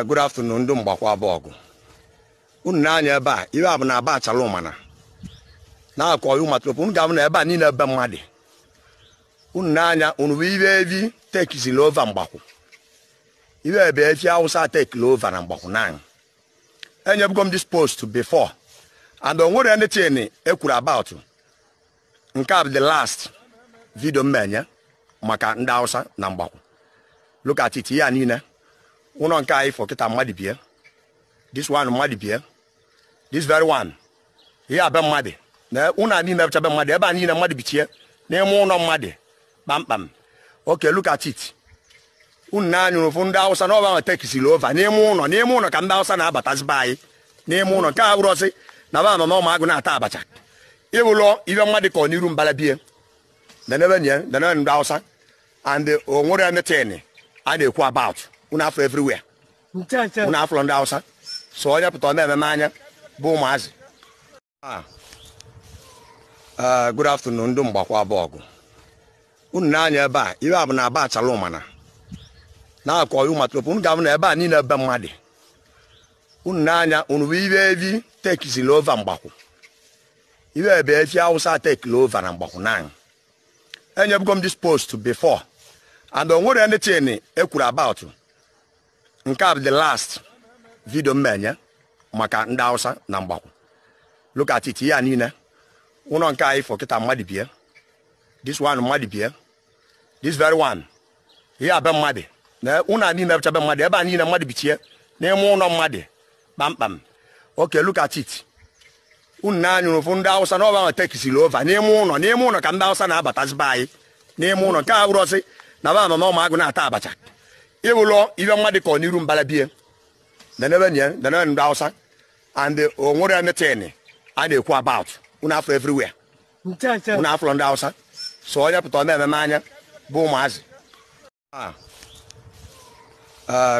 Good afternoon, ndị mgbakwa abọgụ. Unu na-anya ebe a, iwe abụ na aba achala ụmana. Na-akọ yu matropu, unu ga-abụ na ebe a niile ebe mmadụ. Unu na-anya, unu bụ iwe evi tekizili ova mgbakwu. Iwe ebe efi Hawusa tekili ova na mgbakwu na. Enyebugo m this post before. And o nwere anything ekwuru about. Nke a bụ the last video mmenye maka ndị Hawusa na mgbakwu. Look at it here, Nina. Uno nkai for kita madi bia. This one madi bia. This very one. Here be madi. Na una ni na chabe madi. Eba ni na madi bitie. Na emu uno madi. Bam bam. Okay, look at it. Una nyu no funda Hawusa no ba take silova. Na emu uno ka nda Hawusa na abata zibai. Na emu uno ka urosi na ba mama ma agu na ata abacha. Ewulo ibe madi ko ni rum bala bia. Na nebe nye, na na nda Hawusa and o nwere na tene. I dey kwa about. Una for everywhere. Una for Hawusa. So onye pụta eme anya bụ ụmụazị. Good afternoon, ndị mgbakwa abọgụ. Unu na-anya ebe a, iwe abụ na aba achala ụmana. Na-akọ yu matropu, unu ga-abụ na ebe a niile ebe mmadụ. Unu na-anya, unu bụ iwe evi tekizili ova mgbakwu. Iwe ebe efi Hawusa tekili ova na mgbakwu na. Enyebugo m this post before. And o nwere anything ekwuru about. Nke a bụ the last video mmenye maka ndị Hawusa na mgbakwu. Look at it here, Nina. Uno nke anyị for kita mmadụ bia. This one mmadụ bia. This very one. Here be mmadụ. Na una ni na chabe mmadụ. Ebe ani na mmadụ bitie. Na emu uno mmadụ. Bam bam. Okay, look at it. Unu na anyu no ndị Hawusa no ba take silova. Na emu uno ka ndị Hawusa na abata zibai. Na emu uno ka urosi na ba mama ma agu na ata abacha. Ewulo ibe mmadụ ko ni rum bala bia. Na nebe nye, na na ndị Hawusa and o nwere anything I dey kwa about. Una for everywhere. Una for ndị Hawusa. So onye pụta eme anya bụ ụmụazị.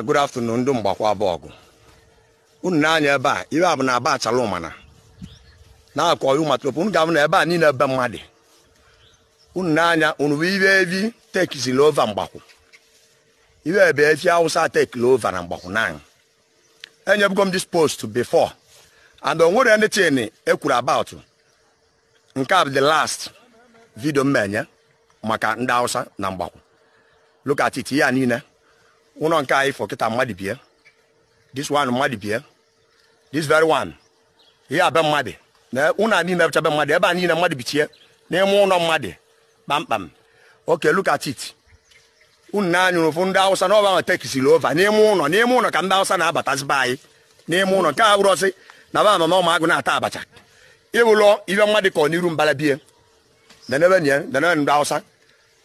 Good afternoon, ndị mgbakwa abọgụ. Unu na-anya ebe a, iwe abụ na aba achala ụmana. Na-akọ yu matropu, unu ga-abụ na ebe a niile ebe mmadụ. Unu na-anya, unu bụ iwe evi tekizili ova mgbakwu. Iwe ebe efi Hawusa tekili ova na mgbakwu na. Enyebugo m this post before. And o nwere anything ekwuru about. Nke a bụ the last video mmenye maka ndị Hawusa na mgbakwu. Look at it here, Nina. Uno nke anyị for kita mmadụ bia. This one mmadụ bia. This very one. Here be mmadụ. Na una ni na chabe mmadụ. Ebe ani na mmadụ bitie. Na emu uno mmadụ. Bam bam. Okay, look at it. Unu na anyu no ndị Hawusa no ba take silova. Na emu uno ka ndị Hawusa na abata zibai. Na emu uno ka urosi na ba mama ma agu na ata abacha. Ewulo ibe mmadụ ko ni rum bala bia. Na nebe nye, na na ndị Hawusa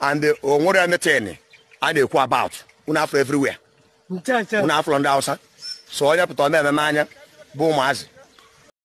and o nwere anything I dey kwa about. Una for everywhere. Una for ndị Hawusa. So onye pụta eme anya bụ ụmụazị.